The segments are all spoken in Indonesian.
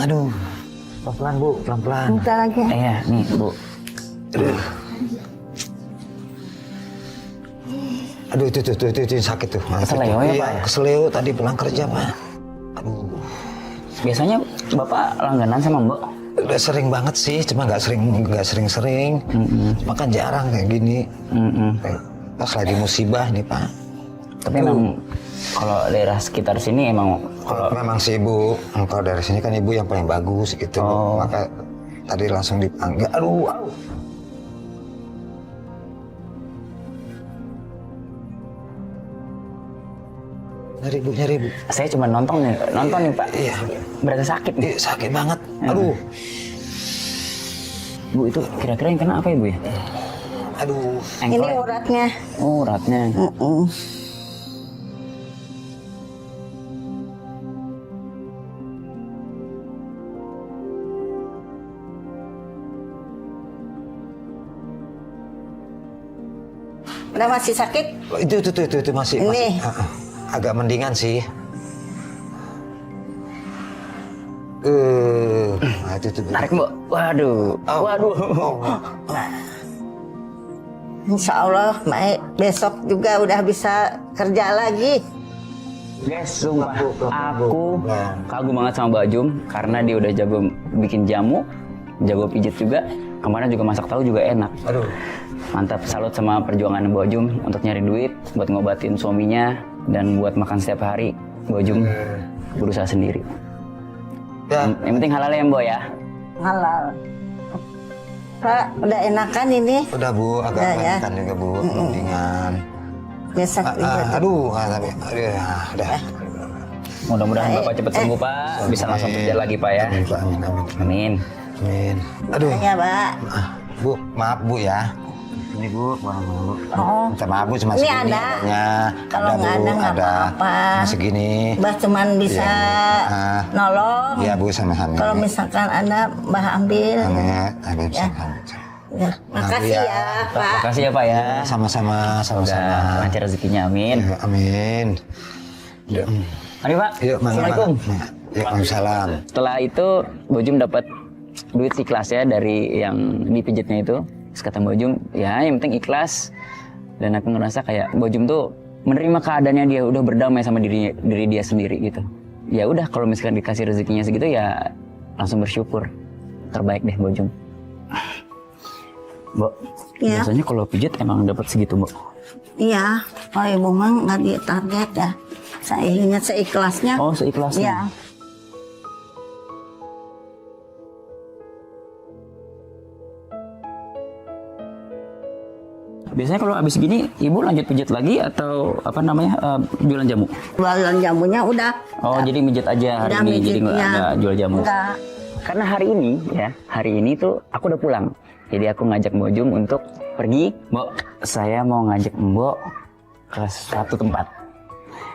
Aduh, pelan-pelan Bu, pelan-pelan. Bentar lagi. Iya, nih Bu. Aduh, itu sakit tuh. Keseleo ya, Pak? Keseleo tadi pulang kerja, Pak. Aduh. Biasanya Bapak langganan sama Mbok? Udah sering banget sih, cuma nggak sering-sering. Makan jarang kayak gini. Pas lagi musibah nih, Pak. Tapi memang kalau daerah sekitar sini emang Memang sih Ibu, kalau dari sini kan Ibu yang paling bagus gitu. Maka tadi langsung dipanggil. Aduh. Nyari Bu. saya cuma nonton nih Pak. Iya. Berasa sakit nih. Sakit banget. Aduh. Bu, itu kira-kira yang kena apa ya Bu ya? Aduh. Ini uratnya. Oh, uratnya. Udah masih sakit? Itu masih agak mendingan sih. Itu. Tarik Mbok. Waduh. Waduh. Insya Allah, Mai, besok juga udah bisa kerja lagi. Guys, sumpah aku kagum banget sama Mbak Jum karena dia udah jago bikin jamu, jago pijit juga. Kemarin juga masak tahu juga enak. Aduh. Mantap, salut sama perjuangan Mbak Jum untuk nyari duit buat ngobatin suaminya dan buat makan setiap hari. Mbak Jum berusaha sendiri. Ya. Yang penting halal ya Mbak ya. Halal. Pak, udah enakan ini? Udah Bu, agak enakan juga Bu, mendingan. Besok Tapi udah. Mudah-mudahan Bapak cepat sembuh Pak, bisa langsung kerja lagi Pak ya. Amin, Pak. Amin. Amin. Aduh. Ya, Pak. Bu, maaf Bu ya. Ini Bu, maaf Bu. Minta maaf Bu, cuma Ini segini ada. adanya. Kalau nggak ada, nggak apa-apa. Cuma segini. Mbah cuman bisa nolong. Iya Bu, sama-sama. Kalau misalkan ada, Mbah ambil. Amin. Ya. Makasih ya, Pak. Makasih ya Pak ya. Sama-sama. Semoga lancar rezekinya, amin. Ya, amin. Yuk. Mari Pak. Yuk, Assalamualaikum. Waalaikumsalam. Setelah itu Mbak Jum dapat duit ikhlas ya dari yang dipijitnya itu. Terus kata Mbak Jum, ya yang penting ikhlas. Dan aku ngerasa kayak Mbak Jum tuh menerima keadaannya dia, udah berdamai sama diri dia sendiri gitu. Ya udah, kalau misalkan dikasih rezekinya segitu ya langsung bersyukur. Terbaik deh Mbak Jum. Mbak, Ya. biasanya kalau pijit emang dapat segitu Mbak? Iya, kalau ibu mah nggak di target ya. Saya ingat seikhlasnya. Oh, seikhlasnya. Iya. Biasanya kalau habis gini, ibu lanjut pijit lagi atau apa namanya jualan jamu? Jualan jamunya udah. Oh, jadi mijit aja hari Udah ini, jadi nggak mijitnya. ada jual jamu. Enggak. Karena hari ini tuh aku udah pulang. Jadi aku ngajak Mbok Jum untuk pergi. Mbok, saya mau ngajak Mbok ke suatu tempat.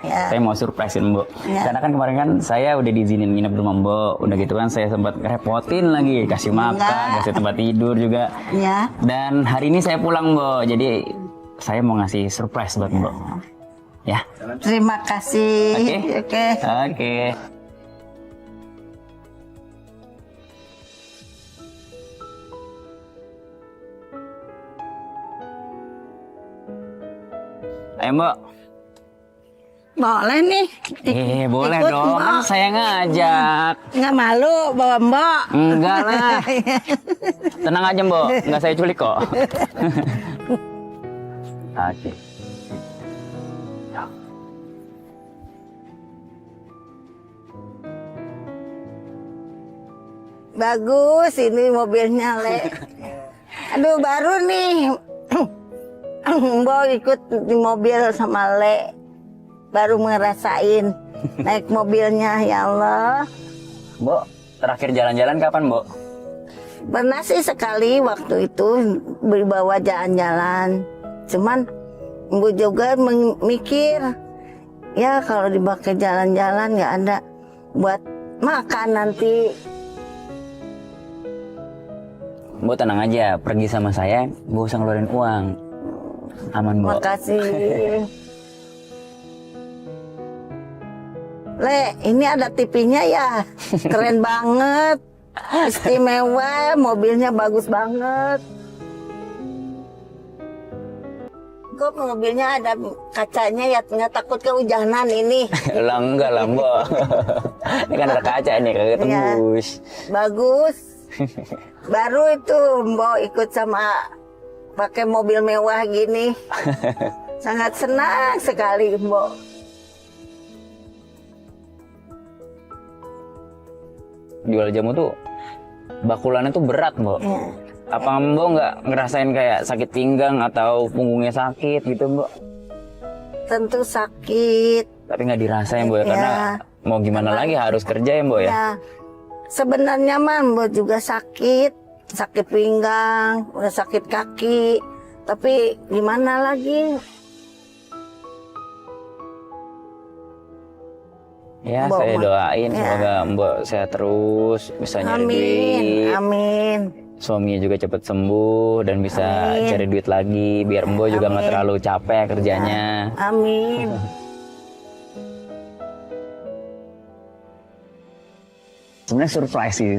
Ya. Saya mau surprisein Mbok. Ya. Karena kan kemarin kan saya udah diizinin nginep di rumah Mbok. Udah gitu kan saya sempat ngerepotin lagi, kasih makan, Enggak. kasih tempat tidur juga. Ya. Dan hari ini saya pulang Mbok. Jadi saya mau ngasih surprise buat Mbok. Ya. Terima kasih. Oke. Oke. Oke. Ayo Mbok. Boleh nih. Boleh Ikut, dong, kan Mbok. saya ngajak. Nggak malu bawa Mbok? Enggak lah. Tenang aja Mbok, nggak saya culik kok. Oke. Bagus ini mobilnya, Le. Aduh, baru nih. Mbok ikut di mobil sama Le. Baru ngerasain naik mobilnya, ya Allah. Mbok, terakhir jalan-jalan kapan Mbok? Pernah sih sekali waktu itu dibawa jalan-jalan. Cuman Ibu juga mikir, ya kalau dipakai jalan-jalan nggak ada buat makan nanti. Mbok tenang aja, pergi sama saya, nggak usah ngeluarin uang. Aman Mbok. Makasih. Le, ini ada TV-nya ya, keren banget, istimewa, mobilnya bagus banget. Kok mobilnya ada kacanya ya, nggak takut kehujanan ini? Lah enggak lah Mbok. Ini kan ada kaca nih, kagak tembus. Bagus. Baru itu Mbok ikut sama pakai mobil mewah gini. Sangat senang sekali Mbok. Jual jamu tuh bakulannya tuh berat Mbok. Ya. Apa Mbok nggak ngerasain kayak sakit pinggang atau punggungnya sakit gitu Mbok? Tentu sakit. Tapi nggak dirasain Mbok ya, karena mau gimana lagi harus kerja ya Mbok ya? Ya, sebenarnya mah Mbok juga sakit pinggang, udah sakit kaki. Tapi gimana lagi? Ya Mbok saya mah. doain Ya. semoga Mbok sehat terus, bisa nyari duit. Amin. Suaminya juga cepat sembuh dan bisa Amin. cari duit lagi biar Mbok juga nggak Amin. terlalu capek kerjanya. Amin. Sebenarnya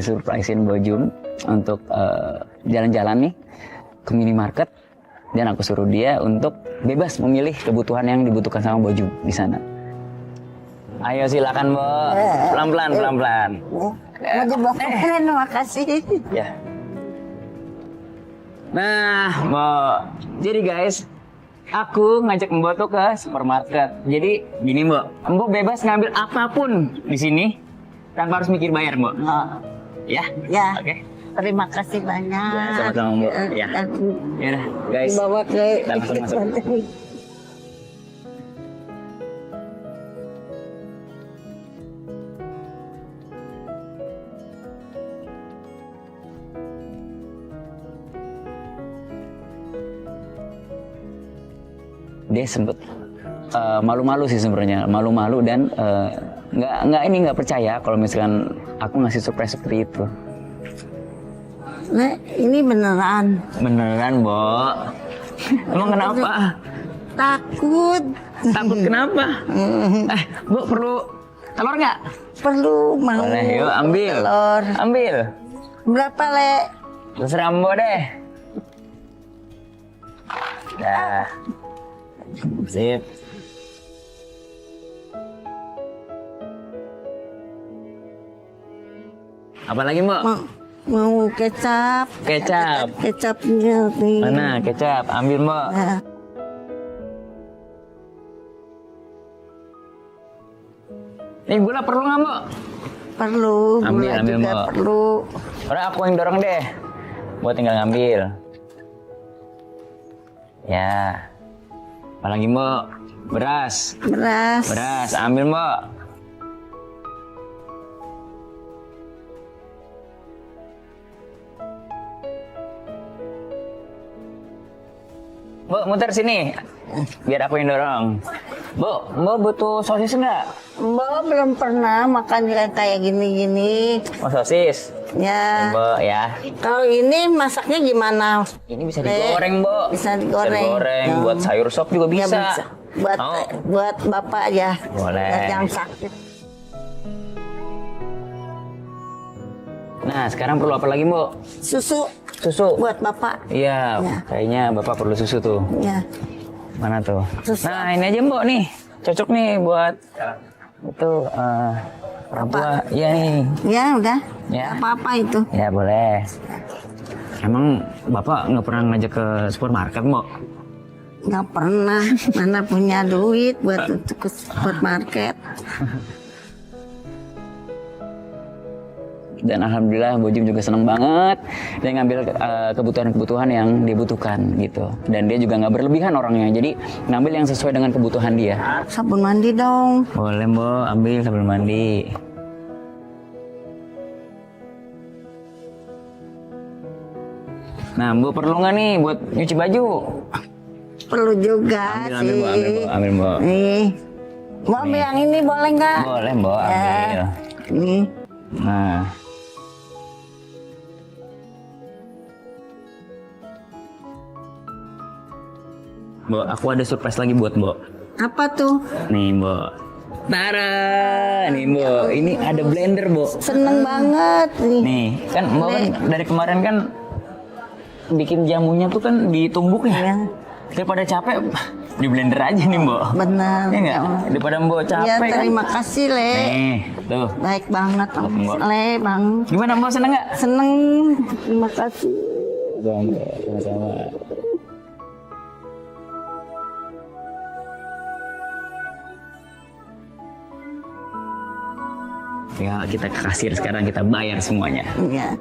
surprisein Bojum untuk jalan-jalan nih ke minimarket dan aku suruh dia untuk bebas memilih kebutuhan yang dibutuhkan sama Bojum di sana. Ayo silakan Mbok, pelan-pelan. Mau dibawa keren, makasih. Ya. Nah, Mbok. Jadi guys, aku ngajak Mbok tuh ke supermarket. Jadi gini Mbok, Mbok bebas ngambil apapun di sini tanpa harus mikir bayar Mbok. Ya? Ya. Oke. Terima kasih banyak. Ya, sama-sama, Mbok. Ya. Ya udah, guys. Dibawa ke Kita langsung masuk. Dia sempet malu-malu sih sebenarnya, malu-malu dan nggak percaya kalau misalkan aku ngasih surprise seperti itu. Nah, ini beneran. Beneran, Mbok? Emang kenapa? Takut. Takut kenapa? Bu, perlu telur nggak? Perlu, mau. Boleh, yuk ambil. Telur. Ambil. Berapa, Le? Terserah Mbok deh. Dah. Sip. Apa lagi, Mbok? Mau kecap. Kecap. Kecapnya nih. Mana kecap? Ambil, Mbok. Nah, Ini gula perlu nggak, Mbok? perlu. Ambil, Gula ambil, juga Mbok. perlu. Udah aku yang dorong deh. Mbok tinggal ngambil. Ya. Apalagi, Mbok? Beras. Beras. Beras, ambil, Mbok. Mbok, muter sini. Biar aku yang dorong. Mbok butuh sosis nggak? Mbak belum pernah makan yang kayak gini-gini. Mau sosis? Ya. Mbok ya. Kalau ini masaknya gimana? Ini bisa digoreng, Mbok. Bisa digoreng. Ya. Ya. Buat sayur sop juga Ya, bisa. Buat Mau? buat bapak ya. Boleh. Buat yang sakit. Nah, sekarang perlu apa lagi, Mbok? Susu Susu. buat bapak. Iya, Ya. kayaknya Bapak perlu susu tuh. Ya. Mana tuh? Susu. Nah, ini aja, Mbok nih. Cocok nih buat itu orang tua. Iya nih. Ya udah. Ya. Apa-apa itu. Ya, boleh. Emang Bapak nggak pernah ngajak ke supermarket, Mbok? Nggak pernah. Mana punya duit buat untuk ke supermarket. Dan alhamdulillah Bojum juga seneng banget dia ngambil kebutuhan-kebutuhan yang dibutuhkan gitu, dan dia juga nggak berlebihan orangnya, jadi ngambil yang sesuai dengan kebutuhan dia. Sabun mandi dong. Boleh, Mbok, ambil sabun mandi. Nah, Mbok perlu nggak nih buat nyuci baju? Perlu juga Ambil, sih. Mbok, ambil, Mbok. Nih. Mau ambil yang ini boleh nggak? Boleh, Mbok, ambil. Ya. Nih. Nah. Mbok, aku ada surprise lagi buat Mbok. Apa tuh? Nih, Mbok. Tara, nih Bo, ini ada blender Bo. Seneng banget nih. Nih, kan Mbak kan dari kemarin kan bikin jamunya tuh kan ditumbuk ya. Ya, Daripada capek, di blender aja nih Mbak. benar. Iya nggak? Daripada Mbak capek Ya, kan. terima kasih Le. Nih, tuh. Baik banget Mbak. Le bang. Gimana Mbak, seneng nggak? Seneng. Terima kasih. Sama-sama. Ya, kita ke kasir sekarang, kita bayar semuanya. Iya.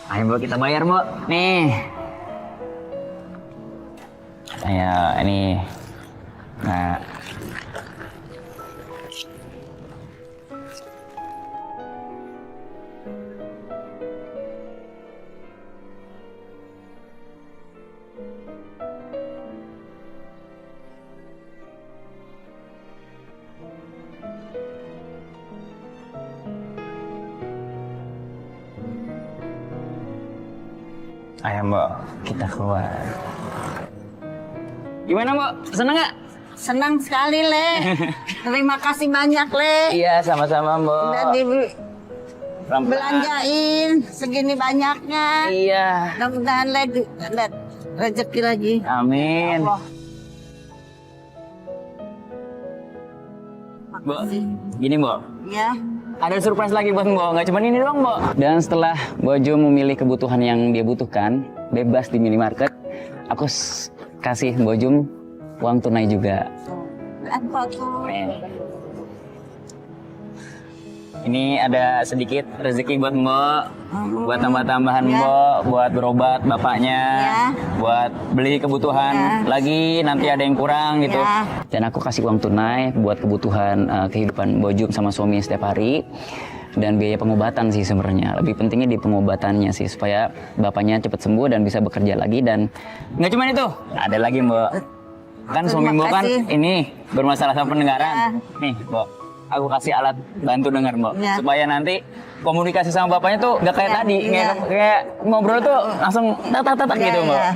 Ayo Mbak, kita bayar Mbak. Nih. Ayo, ini. Nah. Ayo Mbak, kita keluar. Gimana Mbak, seneng nggak? Senang sekali Le. Terima kasih banyak Le. Iya, sama-sama Mbak. Udah Pelan-pelan. dibelanjain segini banyaknya. Iya. Mudah-mudahan Le ada rezeki lagi. Amin. Allah. Mbak, gini Mbak. Ya. Ada surprise lagi buat Mbak, nggak cuma ini doang Mbak. Dan setelah Mbak Jo memilih kebutuhan yang dia butuhkan, bebas di minimarket, aku kasih Mbak Jum uang tunai juga. Apa tuh? Ini ada sedikit rezeki buat Mbak, buat tambah-tambahan Ya. Mbak, buat berobat bapaknya, Ya. buat beli kebutuhan lagi, nanti ada yang kurang gitu. Ya. Dan aku kasih uang tunai buat kebutuhan kehidupan Mbak Jum sama suami setiap hari. Dan biaya pengobatan sih sebenarnya. Lebih pentingnya di pengobatannya sih, supaya bapaknya cepat sembuh dan bisa bekerja lagi. Dan nggak cuma itu, ada lagi Mbak. Kan suami Terima Mbak kan kasih. ini bermasalah sama pendengaran. Ya. Nih Mbak, aku kasih alat bantu dengar Mbak, Ya. supaya nanti komunikasi sama bapaknya tuh gak kayak Ya, tadi, ya. kayak ngobrol tuh langsung tak Ya, gitu Mbak. ya.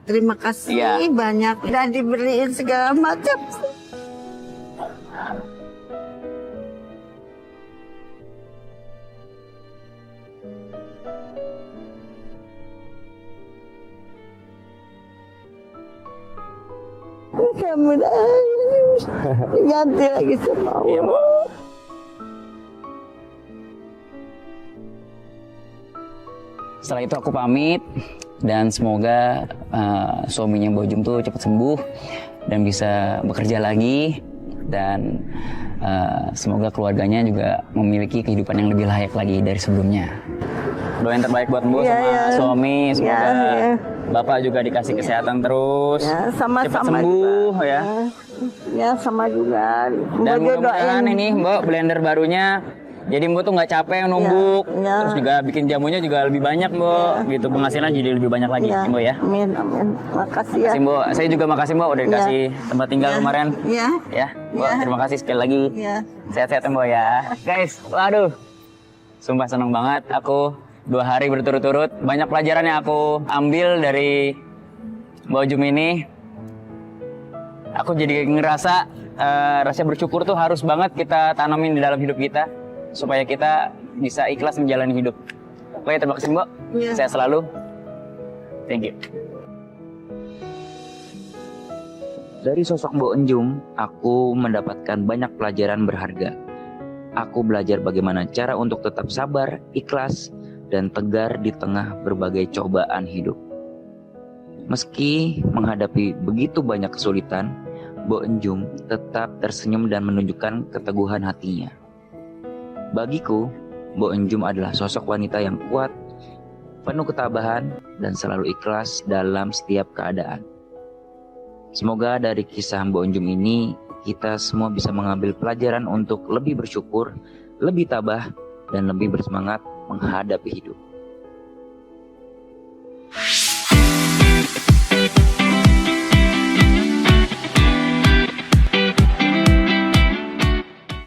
Terima kasih Iya. banyak. Udah dibeliin segala macam. Mudah-mudahan diganti lagi sama Iya Allah. Mbak. Setelah itu aku pamit dan semoga suaminya Mbak Jum tuh cepat sembuh dan bisa bekerja lagi, dan semoga keluarganya juga memiliki kehidupan yang lebih layak lagi dari sebelumnya. Doain terbaik buat Mbak Iya, sama iya. suami, semoga Iya, iya. Bapak juga dikasih kesehatan terus, Ya, sama-sama cepat sembuh juga. ya. Ya, sama juga. Dan Mbak mudah-mudahan doain. ini Mbak blender barunya, jadi Mbak tuh nggak capek numbuk, Ya. terus juga bikin jamunya juga lebih banyak Mbak, gitu penghasilan jadi lebih banyak lagi Ya, Mbak ya. amin, amin. Makasih ya. Makasih Mbak, saya juga makasih Mbak udah dikasih tempat tinggal Ya. kemarin. Ya. Ya, Mbak, Ya. terima kasih sekali lagi. Ya. Sehat-sehat ya Mbak ya. Guys, waduh, sumpah seneng banget aku 2 hari berturut-turut. Banyak pelajaran yang aku ambil dari Mbak Jum ini. Aku jadi ngerasa rasa bersyukur tuh harus banget kita tanamin di dalam hidup kita, supaya kita bisa ikhlas menjalani hidup. Oke, terima kasih Mbak. Ya. Sehat selalu. Thank you. Dari sosok Mbok Enjum, aku mendapatkan banyak pelajaran berharga. Aku belajar bagaimana cara untuk tetap sabar, ikhlas, dan tegar di tengah berbagai cobaan hidup. Meski menghadapi begitu banyak kesulitan, Mbok Enjum tetap tersenyum dan menunjukkan keteguhan hatinya. Bagiku, Mbok Enjum adalah sosok wanita yang kuat, penuh ketabahan, dan selalu ikhlas dalam setiap keadaan. Semoga dari kisah Mbok Enjum ini, kita semua bisa mengambil pelajaran untuk lebih bersyukur, lebih tabah, dan lebih bersemangat menghadapi hidup.